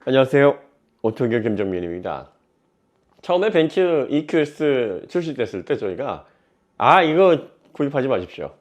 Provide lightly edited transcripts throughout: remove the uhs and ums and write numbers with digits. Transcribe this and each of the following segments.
안녕하세요. 오토교 김정민입니다. 처음에 벤츠 EQS 출시됐을 때 저희가 이거 구입하지 마십시오.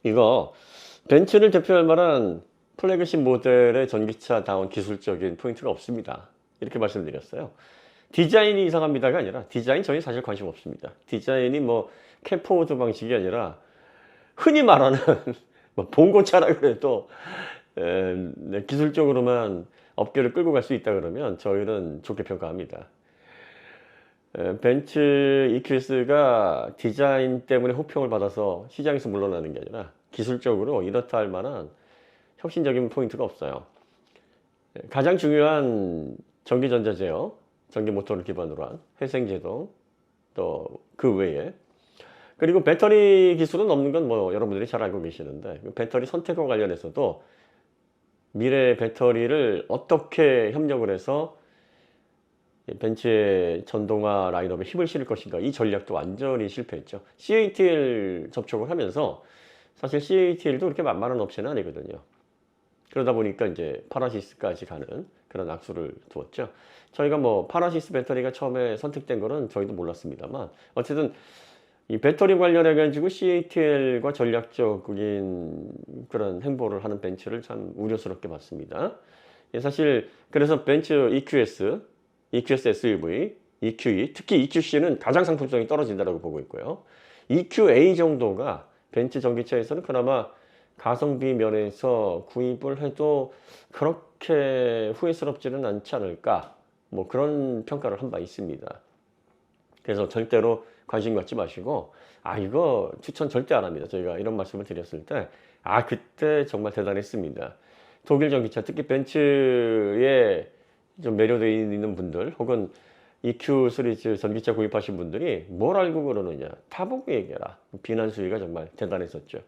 이거 벤츠를 대표할 만한 플래그십 모델의 전기차다운 기술적인 포인트가 없습니다. 이렇게 말씀드렸어요. 디자인이 이상합니다가 아니라 디자인 저희 사실 관심 없습니다. 디자인이 뭐 캠포드 방식이 아니라 흔히 말하는 뭐 봉고차라 그래도 기술적으로만 업계를 끌고 갈 수 있다 그러면 저희는 좋게 평가합니다. 벤츠 EQS가 디자인 때문에 호평을 받아서 시장에서 물러나는 게 아니라 기술적으로 이렇다 할 만한 혁신적인 포인트가 없어요. 가장 중요한 전기전자 제어, 전기 모터를 기반으로 한 회생제동, 또 그 외에 그리고 배터리 기술은 없는 건 뭐 여러분들이 잘 알고 계시는데 배터리 선택과 관련해서도 미래 배터리를 어떻게 협력을 해서 벤츠의 전동화 라인업에 힘을 실을 것인가, 이 전략도 완전히 실패했죠. CATL 접촉을 하면서 사실 CATL도 그렇게 만만한 업체는 아니거든요. 그러다 보니까 이제 파라시스까지 가는 그런 악수를 두었죠. 저희가 뭐 파라시스 배터리가 처음에 선택된 거는 저희도 몰랐습니다만 어쨌든 이 배터리 관련해 가지고 CATL과 전략적인 그런 행보를 하는 벤츠를 참 우려스럽게 봤습니다. 사실 그래서 벤츠 EQS, EQS SUV, EQE, 특히 EQC는 가장 상품성이 떨어진다고 보고 있고요. EQA 정도가 벤츠 전기차에서는 그나마 가성비 면에서 구입을 해도 그렇게 후회스럽지는 않지 않을까, 뭐 그런 평가를 한 바 있습니다. 그래서 절대로 관심 갖지 마시고 이거 추천 절대 안 합니다. 저희가 이런 말씀을 드렸을 때 그때 정말 대단했습니다. 독일 전기차, 특히 벤츠에 좀 매료되어 있는 분들 혹은 EQ 시리즈 전기차 구입하신 분들이 뭘 알고 그러느냐, 타보고 얘기해라. 비난 수위가 정말 대단했었죠.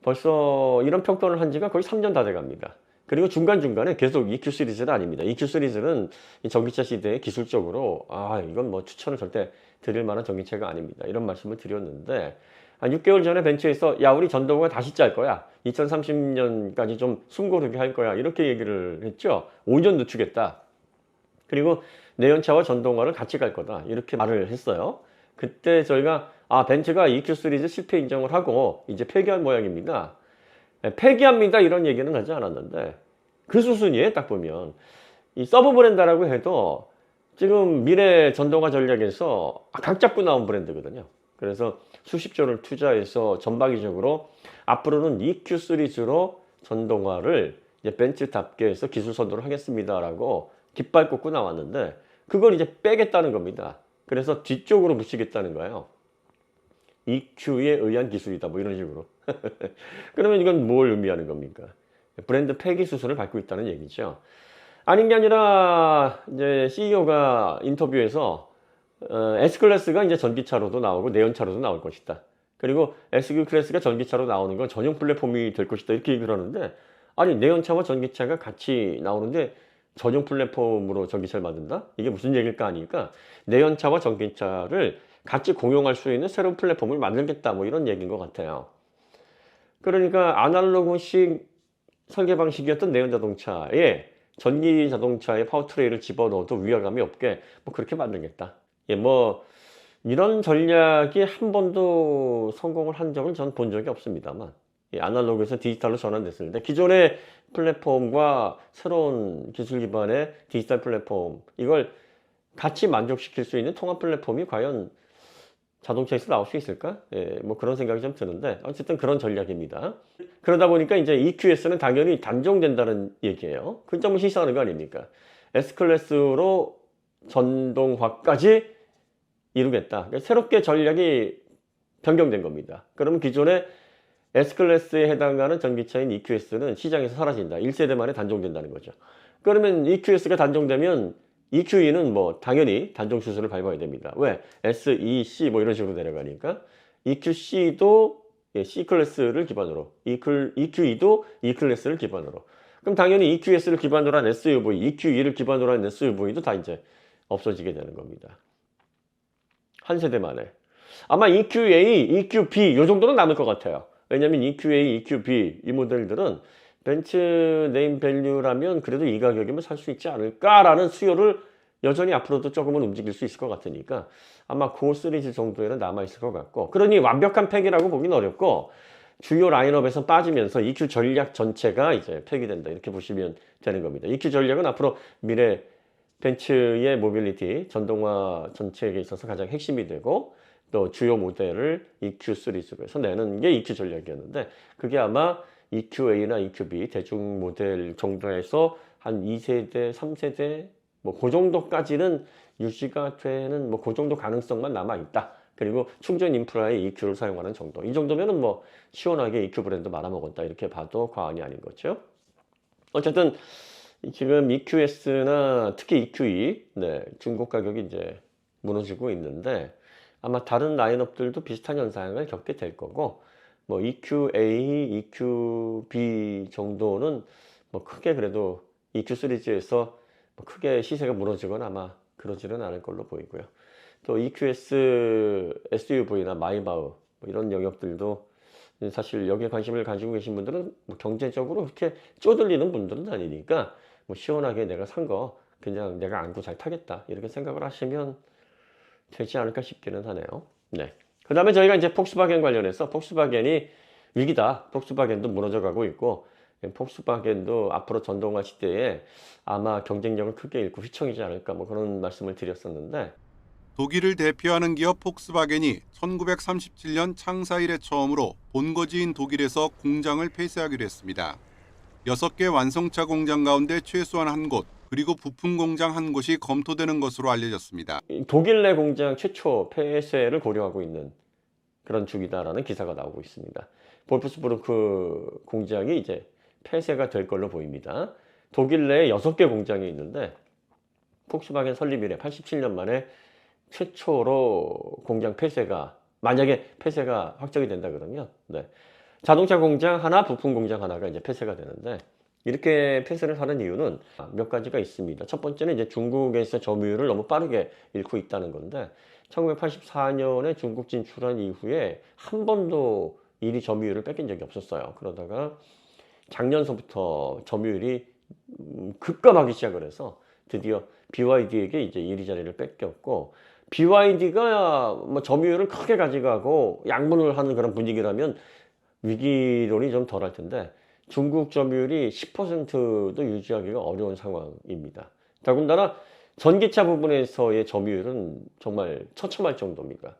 벌써 이런 평가를 한 지가 거의 3년 다 돼갑니다. 그리고 중간중간에 계속 EQ 시리즈는 아닙니다. EQ 시리즈는 이 전기차 시대에 기술적으로 이건 뭐 추천을 절대 드릴 만한 전기차가 아닙니다. 이런 말씀을 드렸는데 한 6개월 전에 벤츠에서 우리 전동화 다시 짤 거야. 2030년까지 좀 숨고르게 할 거야. 이렇게 얘기를 했죠. 5년 늦추겠다. 그리고 내연차와 전동화를 같이 갈 거다. 이렇게 말을 했어요. 그때 저희가 벤츠가 EQ 시리즈 실패 인정을 하고 이제 폐기한 모양입니다. 폐기합니다 이런 얘기는 하지 않았는데 그 수순이에요. 딱 보면 이 서브 브랜드라고 해도 지금 미래 전동화 전략에서 각 잡고 나온 브랜드거든요. 그래서 수십조를 투자해서 전방위적으로 앞으로는 EQ 시리즈로 전동화를 이제 벤츠답게 해서 기술 선도를 하겠습니다라고 깃발 꽂고 나왔는데 그걸 이제 빼겠다는 겁니다. 그래서 뒤쪽으로 붙이겠다는 거예요. EQ에 의한 기술이다 뭐 이런 식으로. 그러면 이건 뭘 의미하는 겁니까? 브랜드 폐기 수순을 밟고 있다는 얘기죠. 아닌 게 아니라 이제 CEO가 인터뷰에서 S클래스가 이제 전기차로도 나오고 내연차로도 나올 것이다. 그리고 S클래스가 전기차로 나오는 건 전용 플랫폼이 될 것이다 이렇게 얘기를 하는데 내연차와 전기차가 같이 나오는데 전용 플랫폼으로 전기차를 만든다? 이게 무슨 얘기일까 하니까 내연차와 전기차를 같이 공용할 수 있는 새로운 플랫폼을 만들겠다 뭐 이런 얘기인 것 같아요. 그러니까 아날로그식 설계 방식이었던 내연 자동차에 전기 자동차의 파워트레인을 집어넣어도 위화감이 없게 뭐 그렇게 만들겠다. 뭐 이런 전략이 한 번도 성공을 한 적은 전 본 적이 없습니다만 아날로그에서 디지털로 전환됐을 때 기존의 플랫폼과 새로운 기술 기반의 디지털 플랫폼 이걸 같이 만족시킬 수 있는 통합 플랫폼이 과연 자동차에서 나올 수 있을까? 뭐 그런 생각이 좀 드는데 어쨌든 그런 전략입니다. 그러다 보니까 이제 EQS는 당연히 단종된다는 얘기예요. 그 점을 시사하는 거 아닙니까? S클래스로 전동화까지 이루겠다. 그러니까 새롭게 전략이 변경된 겁니다. 그러면 기존의 S클래스에 해당하는 전기차인 EQS는 시장에서 사라진다. 1세대 만에 단종된다는 거죠. 그러면 EQS가 단종되면 EQE는 뭐 당연히 단종 수순을 밟아야 됩니다. 왜? S, E, C 뭐 이런 식으로 내려가니까 EQC도 C클래스를 기반으로 EQE도 E클래스를 기반으로 그럼 당연히 EQS를 기반으로 한 SUV, EQE를 기반으로 한 SUV도 다 이제 없어지게 되는 겁니다. 한 세대 만에. 아마 EQA, EQB 요 정도는 남을 것 같아요. 왜냐하면 EQA, EQB 이 모델들은 벤츠 네임 밸류라면 그래도 이 가격이면 살 수 있지 않을까라는 수요를 여전히 앞으로도 조금은 움직일 수 있을 것 같으니까 아마 고 시리즈 정도에는 남아있을 것 같고, 그러니 완벽한 팩이라고 보기는 어렵고 주요 라인업에서 빠지면서 EQ 전략 전체가 이제 폐기된다, 이렇게 보시면 되는 겁니다. EQ 전략은 앞으로 미래 벤츠의 모빌리티 전동화 전체에 있어서 가장 핵심이 되고, 또 주요 모델을 EQ 시리즈로 해서 내는 게 EQ 전략이었는데, 그게 아마 EQA나 EQB 대중 모델 정도에서 한 2세대, 3세대 뭐 그 정도까지는 유지가 되는 뭐 그 정도 가능성만 남아 있다. 그리고 충전 인프라에 EQ를 사용하는 정도. 이 정도면은 뭐 시원하게 EQ 브랜드 말아먹었다, 이렇게 봐도 과언이 아닌 거죠. 어쨌든 지금 EQS나 특히 EQE, 네, 중고 가격이 이제 무너지고 있는데 아마 다른 라인업들도 비슷한 현상을 겪게 될 거고, 뭐 EQA, EQB 정도는 뭐 크게 그래도 EQ 시리즈에서 뭐 크게 시세가 무너지거나 아마 그러지는 않을 걸로 보이고요. 또 EQS, SUV나 마이바흐 뭐 이런 영역들도 사실 여기에 관심을 가지고 계신 분들은 뭐 경제적으로 그렇게 쪼들리는 분들은 아니니까 뭐 시원하게 내가 산 거 그냥 내가 안고 잘 타겠다, 이렇게 생각을 하시면 되지 않을까 싶기는 하네요. 네. 그 다음에 저희가 이제 폭스바겐 관련해서 폭스바겐이 위기다, 폭스바겐도 무너져 가고 있고, 폭스바겐도 앞으로 전동화 시대에 아마 경쟁력을 크게 잃고 휘청이지 않을까, 뭐 그런 말씀을 드렸었는데, 독일을 대표하는 기업 폭스바겐이 1937년 창사 이래 처음으로 본거지인 독일에서 공장을 폐쇄하기로 했습니다. 6개 완성차 공장 가운데 최소한 한 곳, 그리고 부품 공장 한 곳이 검토되는 것으로 알려졌습니다. 독일 내 공장 최초 폐쇄를 고려하고 있는 그런 중이다라는 기사가 나오고 있습니다. 볼프스부르크 공장이 이제 폐쇄가 될 걸로 보입니다. 독일 내에 6개 공장이 있는데 폭스바겐 설립 이래 87년 만에 최초로 공장 폐쇄가, 만약에 폐쇄가 확정이 된다 그러면, 네, 자동차 공장 하나, 부품 공장 하나가 이제 폐쇄가 되는데, 이렇게 폐쇄를 하는 이유는 몇 가지가 있습니다. 첫 번째는 이제 중국에서 점유율을 너무 빠르게 잃고 있다는 건데, 1984년에 중국 진출한 이후에 한 번도 1위 점유율을 뺏긴 적이 없었어요. 그러다가 작년서부터 점유율이 급감하기 시작을 해서 드디어 BYD에게 이제 1위 자리를 뺏겼고, BYD가 뭐 점유율을 크게 가져가고 양분을 하는 그런 분위기라면 위기론이 좀 덜할 텐데, 중국 점유율이 10%도 유지하기가 어려운 상황입니다. 더군다나 전기차 부분에서의 점유율은 정말 처참할 정도입니다.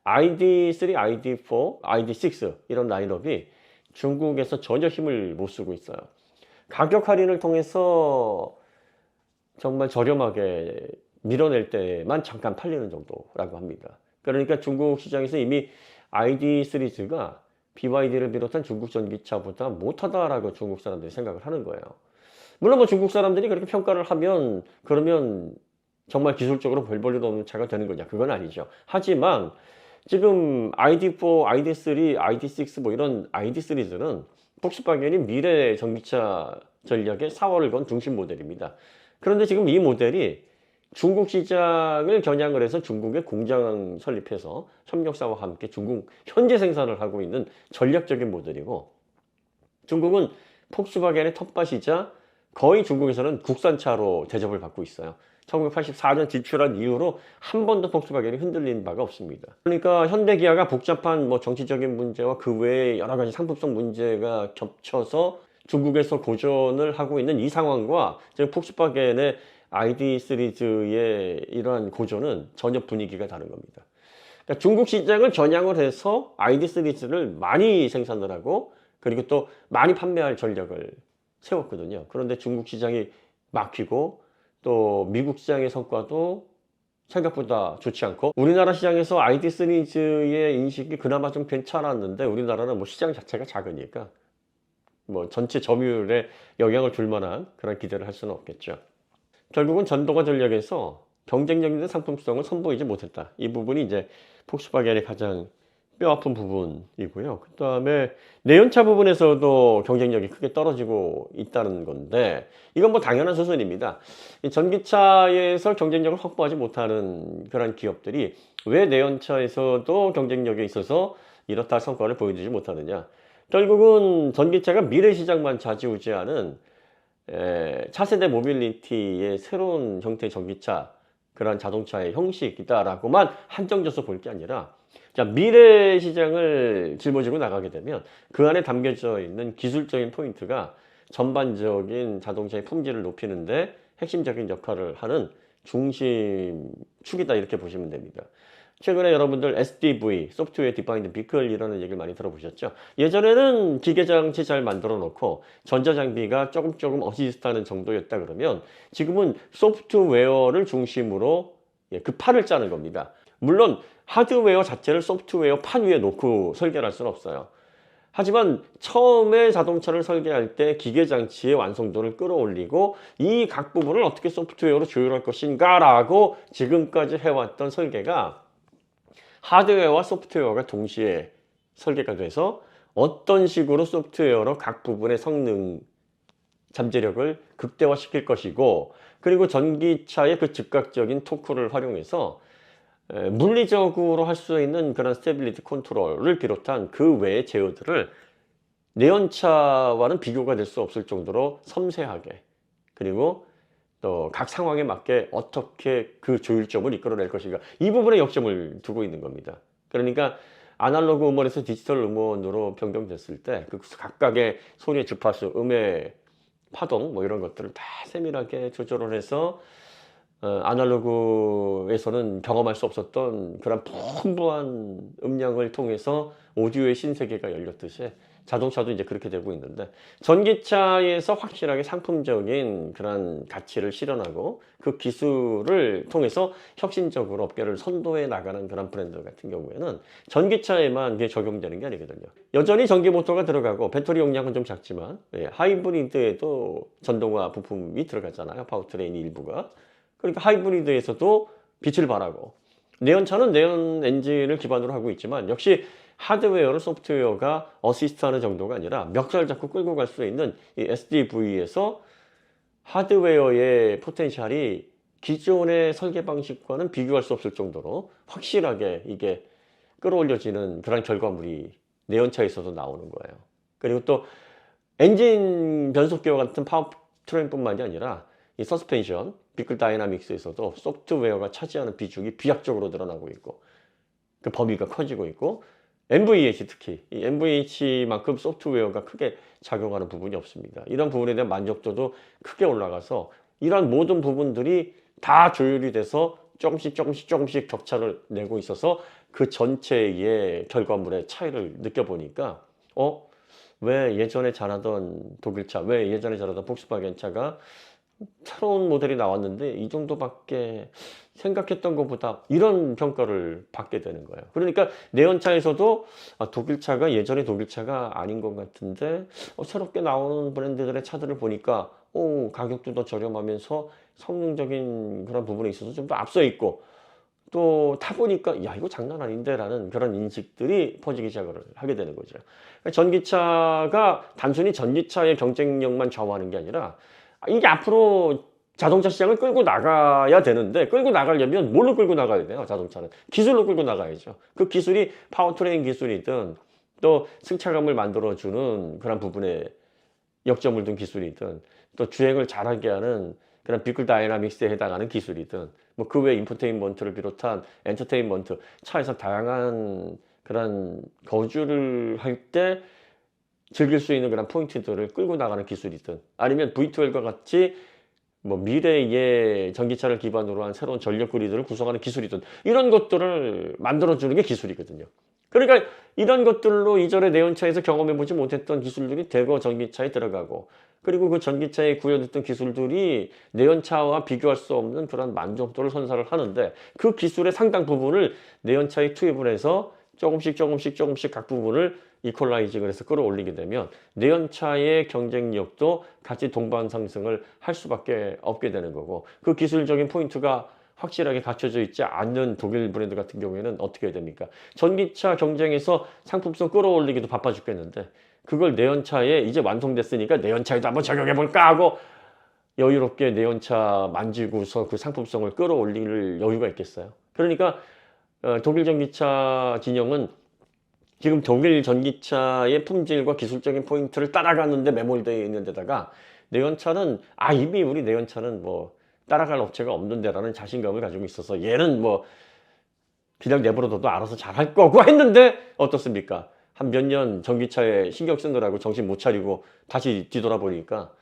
ID3, ID4, ID6 이런 라인업이 중국에서 전혀 힘을 못 쓰고 있어요. 가격 할인을 통해서 정말 저렴하게 밀어낼 때만 잠깐 팔리는 정도라고 합니다. 그러니까 중국 시장에서 이미 ID 시리즈가 BYD를 비롯한 중국 전기차보다 못하다라고 중국 사람들이 생각을 하는 거예요. 물론 뭐 중국 사람들이 그렇게 평가를 하면 그러면 정말 기술적으로 별 볼일 없는 차가 되는 거냐, 그건 아니죠. 하지만 지금 ID4, ID3, ID6 뭐 이런 ID 시리즈는 폭스바겐이 미래 전기차 전략의 4월을 건 중심 모델입니다. 그런데 지금 이 모델이 중국 시장을 겨냥을 해서 중국에 공장 설립해서 협력사와 함께 중국 현재 생산을 하고 있는 전략적인 모델이고, 중국은 폭스바겐의 텃밭이자 거의 중국에서는 국산차로 대접을 받고 있어요. 1984년 진출한 이후로 한 번도 폭스바겐이 흔들린 바가 없습니다. 그러니까 현대기아가 복잡한 뭐 정치적인 문제와 그 외에 여러 가지 상품성 문제가 겹쳐서 중국에서 고전을 하고 있는 이 상황과 지금 폭스바겐의 ID 시리즈의 이러한 고전은 전혀 분위기가 다른 겁니다. 그러니까 중국 시장을 겨냥을 해서 ID 시리즈를 많이 생산을 하고 그리고 또 많이 판매할 전략을 세웠거든요. 그런데 중국 시장이 막히고 또 미국 시장의 성과도 생각보다 좋지 않고, 우리나라 시장에서 ID 시리즈의 인식이 그나마 좀 괜찮았는데 우리나라는 뭐 시장 자체가 작으니까 뭐 전체 점유율에 영향을 줄 만한 그런 기대를 할 수는 없겠죠. 결국은 전동화 전략에서 경쟁력 있는 상품성을 선보이지 못했다. 이 부분이 이제 폭스바겐의 가장 뼈아픈 부분이고요. 그 다음에 내연차 부분에서도 경쟁력이 크게 떨어지고 있다는 건데, 이건 뭐 당연한 수순입니다. 이 전기차에서 경쟁력을 확보하지 못하는 그런 기업들이 왜 내연차에서도 경쟁력에 있어서 이렇다 할 성과를 보여주지 못하느냐. 결국은 전기차가 미래 시장만 좌지우지하는 차세대 모빌리티의 새로운 형태의 전기차, 그런 자동차의 형식이다라고만 한정져서 볼 게 아니라, 자, 미래 시장을 짊어지고 나가게 되면 그 안에 담겨져 있는 기술적인 포인트가 전반적인 자동차의 품질을 높이는데 핵심적인 역할을 하는 중심축이다, 이렇게 보시면 됩니다. 최근에 여러분들 SDV, 소프트웨어 디파인드 비클이라는 얘기를 많이 들어보셨죠? 예전에는 기계장치 잘 만들어 놓고 전자장비가 조금 어시스트하는 정도였다 그러면, 지금은 소프트웨어를 중심으로 그 판을 짜는 겁니다. 물론 하드웨어 자체를 소프트웨어 판 위에 놓고 설계를 할 수는 없어요. 하지만 처음에 자동차를 설계할 때 기계장치의 완성도를 끌어올리고 이 각 부분을 어떻게 소프트웨어로 조율할 것인가 라고 지금까지 해왔던 설계가 하드웨어와 소프트웨어가 동시에 설계가 돼서 어떤 식으로 소프트웨어로 각 부분의 성능, 잠재력을 극대화시킬 것이고, 그리고 전기차의 그 즉각적인 토크를 활용해서 물리적으로 할 수 있는 그런 스테빌리티 컨트롤을 비롯한 그 외의 제어들을 내연차와는 비교가 될 수 없을 정도로 섬세하게, 그리고 또 각 상황에 맞게 어떻게 그 조율점을 이끌어낼 것인가, 이 부분에 역점을 두고 있는 겁니다. 그러니까 아날로그 음원에서 디지털 음원으로 변경됐을 때 그 각각의 소리의 주파수, 음의 파동, 뭐 이런 것들을 다 세밀하게 조절을 해서 아날로그에서는 경험할 수 없었던 그런 풍부한 음량을 통해서 오디오의 신세계가 열렸듯이 자동차도 이제 그렇게 되고 있는데, 전기차에서 확실하게 상품적인 그런 가치를 실현하고 그 기술을 통해서 혁신적으로 업계를 선도해 나가는 그런 브랜드 같은 경우에는 전기차에만 이게 적용되는 게 아니거든요. 여전히 전기 모터가 들어가고 배터리 용량은 좀 작지만 하이브리드에도 전동화 부품이 들어가잖아요. 파워트레인 일부가. 그러니까 하이브리드에서도 빛을 발하고, 내연차는 내연 엔진을 기반으로 하고 있지만 역시 하드웨어를 소프트웨어가 어시스트하는 정도가 아니라 멱살 잡고 끌고 갈 수 있는 이 SDV에서 하드웨어의 포텐셜이 기존의 설계 방식과는 비교할 수 없을 정도로 확실하게 이게 끌어올려지는 그런 결과물이 내연차에서도 나오는 거예요. 그리고 또 엔진 변속기와 같은 파워트레인뿐만이 아니라 이 서스펜션, 비클 다이나믹스에서도 소프트웨어가 차지하는 비중이 비약적으로 늘어나고 있고, 그 범위가 커지고 있고, MVH, 특히 이 MVH만큼 소프트웨어가 크게 작용하는 부분이 없습니다. 이런 부분에 대한 만족도도 크게 올라가서 이런 모든 부분들이 다 조율이 돼서 조금씩 격차를 내고 있어서 그 전체의 결과물의 차이를 느껴보니까 왜 예전에 잘하던 독일차, 왜 예전에 잘하던 폭스바겐 차가 새로운 모델이 나왔는데 이 정도밖에 생각했던 것보다, 이런 평가를 받게 되는 거예요. 그러니까 내연차에서도 독일차가 예전의 독일차가 아닌 것 같은데 새롭게 나오는 브랜드들의 차들을 보니까 가격도 더 저렴하면서 성능적인 그런 부분에 있어서 좀 더 앞서 있고, 또 타보니까 야, 이거 장난 아닌데 라는 그런 인식들이 퍼지기 시작을 하게 되는 거죠. 그러니까 전기차가 단순히 전기차의 경쟁력만 좌우하는 게 아니라 이게 앞으로 자동차 시장을 끌고 나가야 되는데, 끌고 나가려면 뭘로 끌고 나가야 돼요? 자동차는 기술로 끌고 나가야죠. 그 기술이 파워트레인 기술이든 또 승차감을 만들어주는 그런 부분에 역점을 둔 기술이든, 또 주행을 잘하게 하는 그런 비클 다이나믹스에 해당하는 기술이든, 뭐 그 외 인포테인먼트를 비롯한 엔터테인먼트, 차에서 다양한 그런 거주를 할 때 즐길 수 있는 그런 포인트들을 끌고 나가는 기술이든, 아니면 V12과 같이 뭐 미래의 전기차를 기반으로 한 새로운 전력 그리드를 구성하는 기술이든, 이런 것들을 만들어주는 게 기술이거든요. 그러니까 이런 것들로 이전에 내연차에서 경험해보지 못했던 기술들이 대거 전기차에 들어가고, 그리고 그 전기차에 구현됐던 기술들이 내연차와 비교할 수 없는 그런 만족도를 선사를 하는데, 그 기술의 상당 부분을 내연차에 투입을 해서 조금씩 각 부분을 이퀄라이징을 해서 끌어올리게 되면 내연차의 경쟁력도 같이 동반 상승을 할 수밖에 없게 되는 거고, 그 기술적인 포인트가 확실하게 갖춰져 있지 않는 독일 브랜드 같은 경우에는 어떻게 해야 됩니까? 전기차 경쟁에서 상품성 끌어올리기도 바빠 죽겠는데, 그걸 내연차에 이제 완성됐으니까 내연차에도 한번 적용해볼까 하고 여유롭게 내연차 만지고서 그 상품성을 끌어올릴 여유가 있겠어요? 그러니까 독일 전기차 진영은 지금 독일 전기차의 품질과 기술적인 포인트를 따라가는데 매몰되어 있는 데다가 내연차는 이미 우리 내연차는 뭐 따라갈 업체가 없는데라는 자신감을 가지고 있어서 얘는 뭐 그냥 내버려둬도 알아서 잘할 거고 했는데 어떻습니까? 한 몇 년 전기차에 신경 쓰느라고 정신 못 차리고 다시 뒤돌아보니까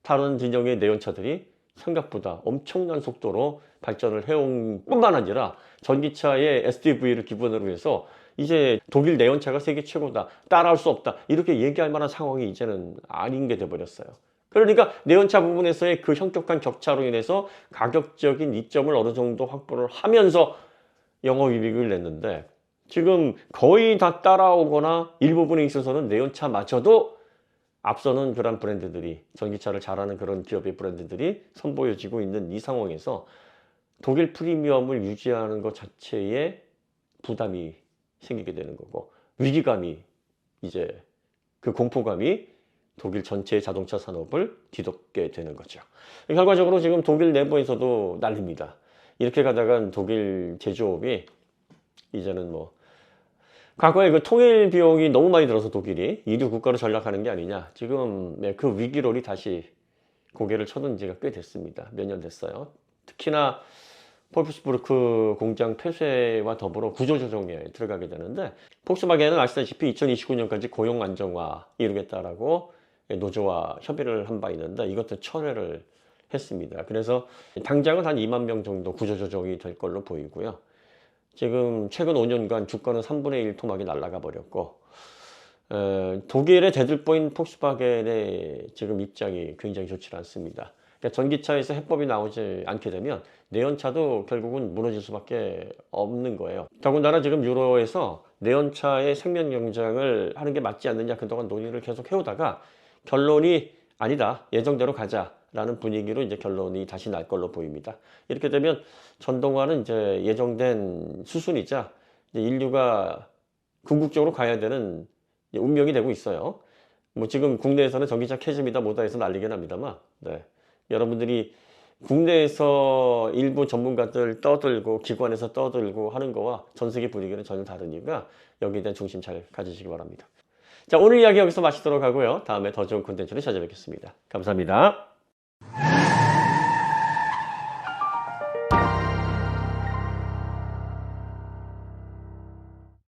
다른 진영의 내연차들이 생각보다 엄청난 속도로 발전을 해온 뿐만 아니라 전기차의 SDV를 기본으로 해서 이제 독일 내연차가 세계 최고다, 따라할 수 없다, 이렇게 얘기할 만한 상황이 이제는 아닌 게 돼버렸어요. 그러니까 내연차 부분에서의 그 현격한 격차로 인해서 가격적인 이점을 어느 정도 확보를 하면서 영업이익을 냈는데, 지금 거의 다 따라오거나 일부분에 있어서는 내연차마저도 앞서는 그런 브랜드들이, 전기차를 잘하는 그런 기업의 브랜드들이 선보여지고 있는 이 상황에서 독일 프리미엄을 유지하는 것 자체에 부담이 생기게 되는 거고, 위기감이, 이제 그 공포감이 독일 전체의 자동차 산업을 뒤덮게 되는 거죠. 결과적으로 지금 독일 내부에서도 난립니다. 이렇게 가다간 독일 제조업이 이제는 뭐 과거에 그 통일 비용이 너무 많이 들어서 독일이 이류 국가로 전락하는 게 아니냐, 지금 그 위기론이 다시 고개를 쳐든 지가 꽤 됐습니다. 몇 년 됐어요. 특히나 폴프스부르크 공장 폐쇄와 더불어 구조조정에 들어가게 되는데, 폭스바겐은 아시다시피 2029년까지 고용 안정화 이루겠다라고 노조와 협의를 한 바 있는데 이것도 철회를 했습니다. 그래서 당장은 한 2만 명 정도 구조조정이 될 걸로 보이고요. 지금 최근 5년간 주가는 3분의 1 토막이 날아가 버렸고, 독일의 대들보인 폭스바겐의 지금 입장이 굉장히 좋지 않습니다. 그러니까 전기차에서 해법이 나오지 않게 되면 내연차도 결국은 무너질 수밖에 없는 거예요. 더군다나 지금 유로에서 내연차의 생명 경쟁을 하는 게 맞지 않느냐 그동안 논의를 계속 해오다가 결론이 아니다, 예정대로 가자라는 분위기로 이제 결론이 다시 날 걸로 보입니다. 이렇게 되면 전동화는 이제 예정된 수순이자 이제 인류가 궁극적으로 가야 되는 운명이 되고 있어요. 뭐 지금 국내에서는 전기차 캐즘이다 뭐다 해서 난리긴 합니다만, 여러분들이 국내에서 일부 전문가들 떠들고 기관에서 떠들고 하는 거와 전 세계 분위기는 전혀 다르니까 여기에 대한 중심 잘 가지시기 바랍니다. 자, 오늘 이야기 여기서 마치도록 하고요. 다음에 더 좋은 콘텐츠로 찾아뵙겠습니다. 감사합니다.